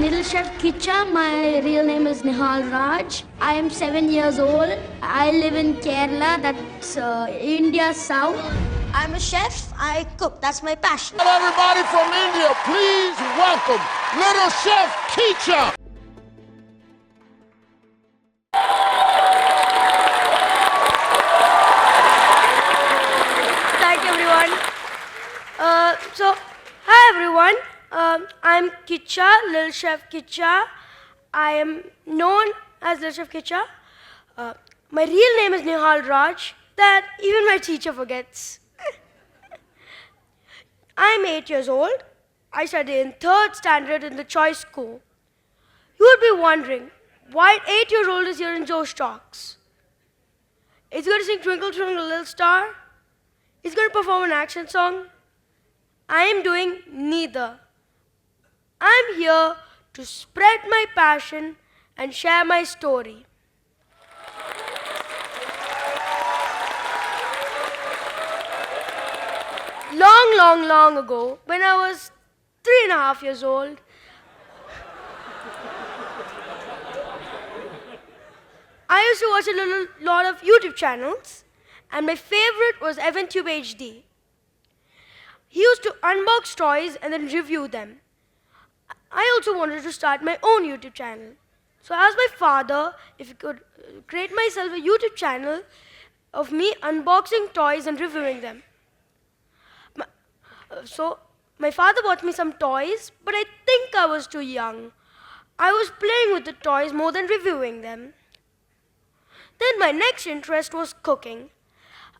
Little Chef Kicha. My real name is Nihal Raj. I am 7 years old. I live in Kerala, that's India South. I'm a chef. I cook. That's my passion. Everybody from India, please welcome Little Chef Kicha. Thank you, everyone. Hi everyone. I'm Kicha, Little Chef Kicha. I am known as Little Chef Kicha. My real name is Nihal Raj. That even my teacher forgets. I'm 8 years old. I study in 3rd standard in the choice school. You would be wondering, why an 8-year-old is here in Josh Talks? Is he going to sing Twinkle Twinkle Little Star? Is he going to perform an action song? I am doing neither. I'm here to spread my passion and share my story. Long ago, when I was 3.5 years old, I used to watch a lot of YouTube channels, and my favorite was KICHATUBEHD. He used to unbox toys and then review them. I also wanted to start my own YouTube channel. So I asked my father if he could create myself a YouTube channel of me unboxing toys and reviewing them. So my father bought me some toys, but I think I was too young. I was playing with the toys more than reviewing them. Then my next interest was cooking.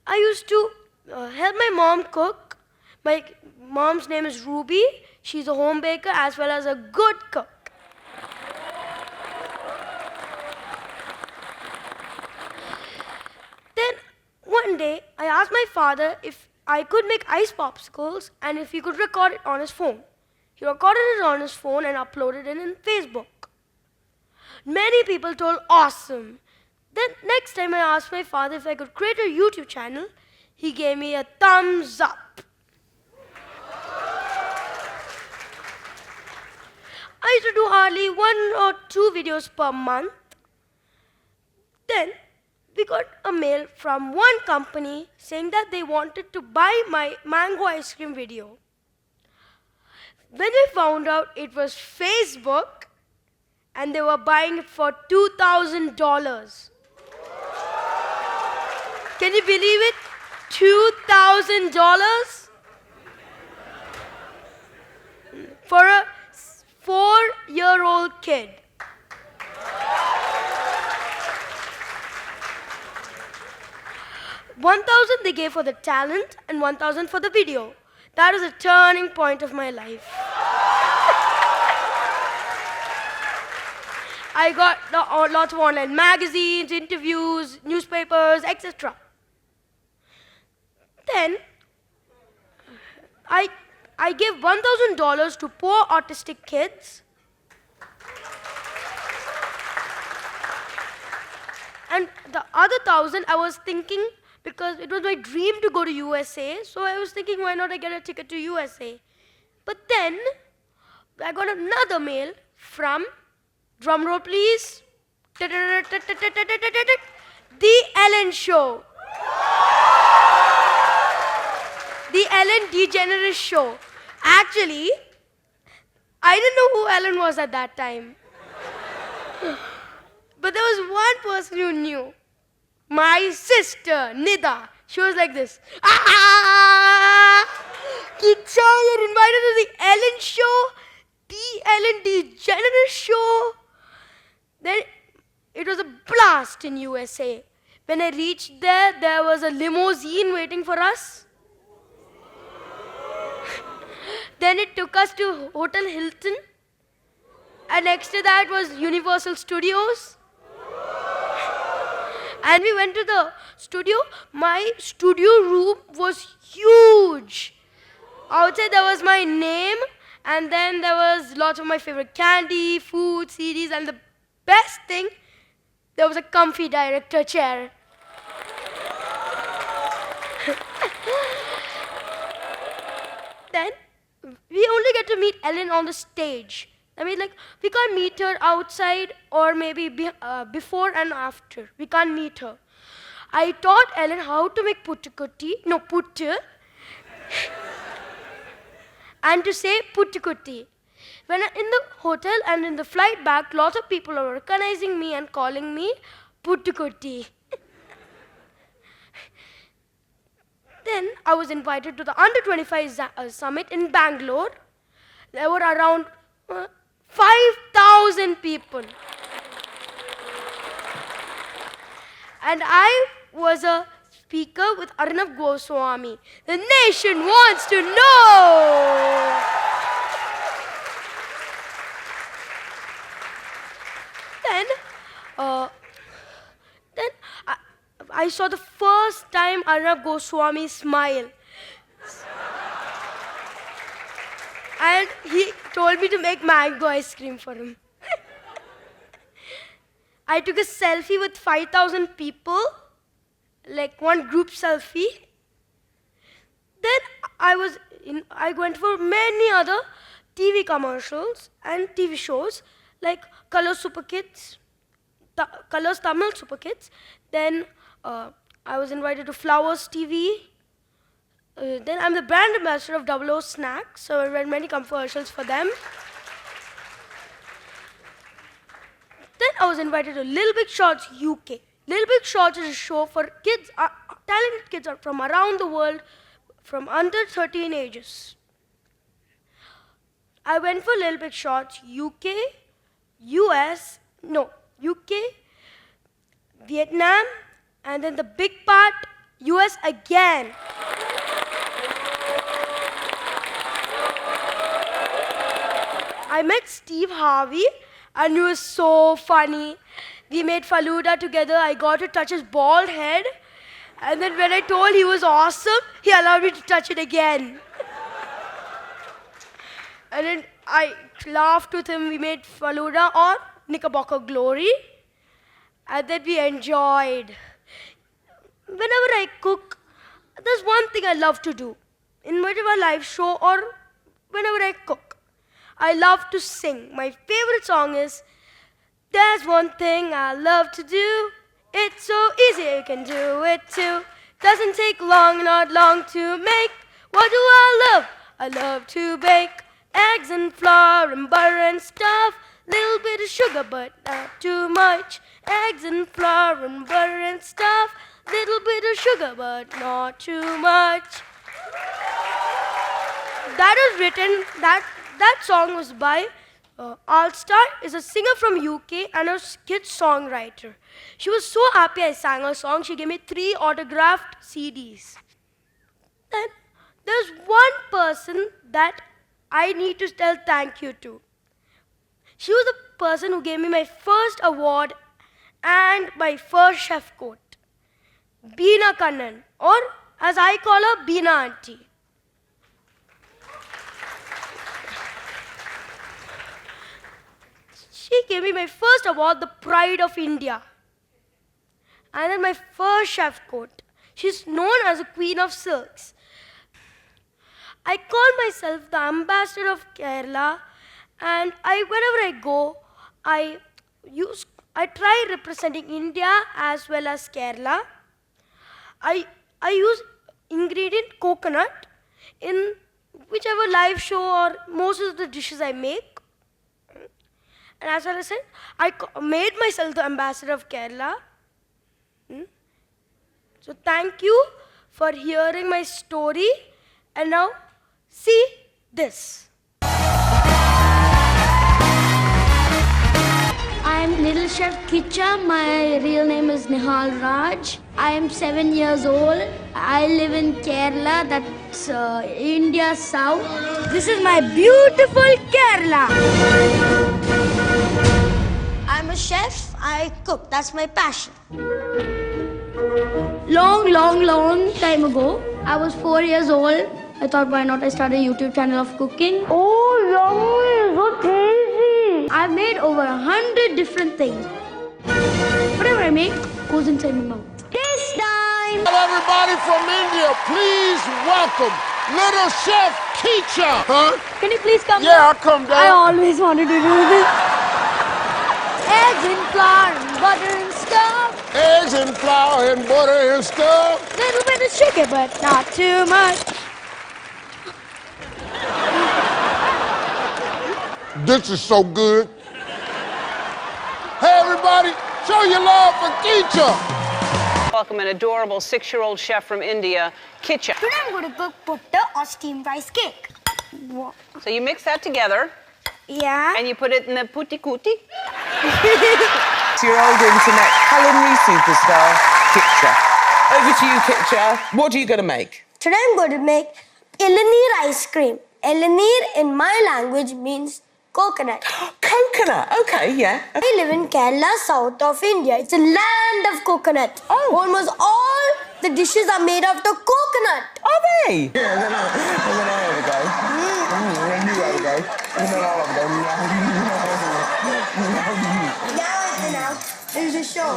I used to help my mom cook. My mom's name is Ruby. She's a home baker as well as a good cook. Then one day, I asked my father if I could make ice popsicles and if he could record it on his phone. He recorded it on his phone and uploaded it in Facebook. Many people told awesome. Then next time I asked my father if I could create a YouTube channel, he gave me a thumbs up. I used to do hardly 1 or 2 videos per month. Then we got a mail from one company saying that they wanted to buy my mango ice cream video. When we found out it was Facebook and they were buying it for $2,000. Can you believe it? $2,000 for a 4-year-old kid. $1,000 they gave for the talent and $1,000 for the video. That was a turning point of my life. I got lots of online magazines, interviews, newspapers, etc. Then I gave $1,000 to poor autistic kids. And the other 1,000 I was thinking, because it was my dream to go to USA, so I was thinking, why not I get a ticket to USA? But then I got another mail from, drumroll please, The Ellen Show. The Ellen Degeneres Show. Actually, I didn't know who Ellen was at that time. But there was one person who knew. My sister, Nida. She was like this. Ah! Kicha, you're invited to the Ellen Show, the Ellen DeGeneres Show. Then it was a blast in USA. When I reached there, there was a limousine waiting for us. Then it took us to Hotel Hilton. And next to that was Universal Studios. And we went to the studio. My studio room was huge. Outside there was my name, and then there was lots of my favorite candy, food, CDs, and the best thing, there was a comfy director chair. Then we only get to meet Ellen on the stage. I mean, like, we can't meet her outside or maybe before and after. We can't meet her. I taught Ellen how to make puttu, and to say puttukutti. When I'm in the hotel and in the flight back, lots of people are recognizing me and calling me puttukutti. Then I was invited to the Under 25 Summit in Bangalore. There were around 5,000 people. And I was a speaker with Arnav Goswami. The nation wants to know. Then I saw the first time Arnav Goswami smile. And he told me to make mango ice cream for him. I took a selfie with 5,000 people, like one group selfie. Then I went for many other TV commercials and TV shows, like Colors Super Kids, Colors Tamil Super Kids. Then I was invited to Flowers TV. Then I'm the brand ambassador of 00 Snacks, so I ran many commercials for them. Then I was invited to Little Big Shots UK. Little Big Shots is a show for kids, talented kids from around the world, from under 13 ages. I went for Little Big Shots UK, UK, Vietnam, and then the big part, US again. I met Steve Harvey, and he was so funny. We made Faluda together. I got to touch his bald head. And then when I told he was awesome, he allowed me to touch it again. And then I laughed with him. We made Faluda on Knickerbocker Glory. And then we enjoyed. Whenever I cook, there's one thing I love to do. In whatever live show or whenever I cook, I love to sing. My favorite song is, "There's one thing I love to do. It's so easy, you can do it too. Doesn't take long, not long to make. What do I love? I love to bake. Eggs and flour and butter and stuff. Little bit of sugar, but not too much. Eggs and flour and butter and stuff. Little bit of sugar, but not too much." That is written, that song was by All-Star, is a singer from UK and a kid songwriter. She was so happy I sang her song, she gave me 3 autographed CDs. Then there's one person that I need to tell thank you to. She was the person who gave me my first award and my first chef coat. Beena Kannan, or as I call her, Beena Auntie. She gave me my first award, the Pride of India. And then my first chef coat. She's known as the Queen of Silks. I call myself the ambassador of Kerala, and whenever I go, I try representing India as well as Kerala. I use ingredient coconut in whichever live show or most of the dishes I make. And as I said, I made myself the ambassador of Kerala. So thank you for hearing my story. And now, see this. I am Little Chef Kicha. My real name is Nihal Raj. I am 7 years old. I live in Kerala, that's India South. This is my beautiful Kerala. I'm a chef. I cook. That's my passion. Long time ago, I was 4 years old. I thought, why not I start a YouTube channel of cooking. Oh, yummy! So tasty! I've made over 100 different things. Whatever I make goes inside my mouth. Taste time! Everybody from India, please welcome Little Chef Kicha. Huh? Can you please come Yeah, down? I'll come down. I always wanted to do this. Eggs and flour and butter and stuff. Eggs and flour and butter and stuff. Little bit of sugar, but not too much. This is so good. Hey, everybody, show your love for Kicha. Welcome an adorable 6-year-old chef from India, Kicha. Today I'm going to cook butter or steamed rice cake. What? So you mix that together Yeah. and you put it in the putti-kuti. 6-year-old internet culinary superstar, Kicha. Over to you, Kicha. What are you going to make? Today I'm going to make Ilanir ice cream. Ilanir in my language means coconut. Coconut. Okay, yeah. I live in Kerala, south of India. It's a land of coconut. Oh. Almost all the dishes are made out of coconut. Are they? Yeah, I don't know. Now it's enough. There's a show.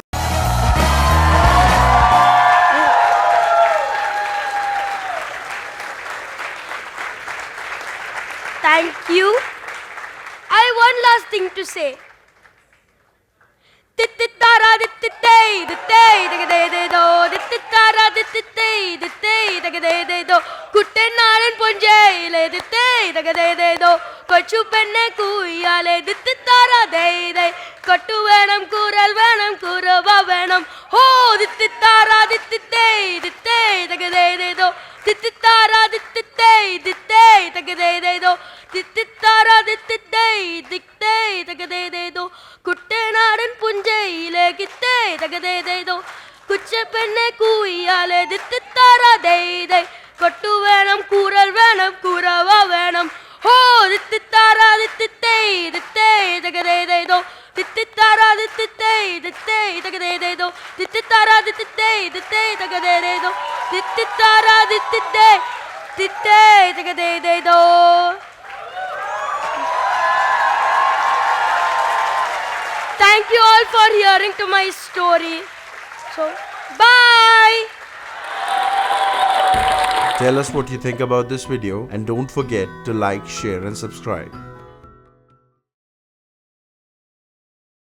Thank you. I have one last thing to say. കുട്ടനാടൻ പൊഞ്ചയിലെ കൊച്ചു പെണ്ണെ കൂയാലെ കൊട്ടു വേണം കൂറൽ വേണം കൂറവ വേണം ഹോ ദിത്തിത്താറാ ദിത്തിത്തേ ദിത്തേ തകതേതോ ദിത്തിത്താറാ ദിത്തിത്തേ ദിത്തേ തകതേതോ ദിത്തിത്താറാ ദിത്തിത്തേ ദിത്തേ തകതേതോ കുട്ടനാടൻ പുഞ്ചയിലെ കിത്തേ തകതേതോ കുച്ചപ്പെണ്ണെ കൂയാലെ ദിത്തിത്താറാ ദേ കൊട്ടു വേണം കൂറൽ വേണം കൂറവ വേണം ഹോ ദിത്തിത്താറാ ദിത്തിത്തേ ദിത്തേ തകതേതോ ദിത്തിത്താറാ ദിത്തിത്തേ ദിത്തേ തകതേതോ ദിത്തിത്താറാ ദിത്തിത്തേ ദിത്തേ തകതേതോ ദിത്തിത്താറാ ദിത്തിത്തേ ദിത്തേ തകതേതോ. Thank you all for hearing to my story. So, bye! Tell us what you think about this video and don't forget to like, share and subscribe.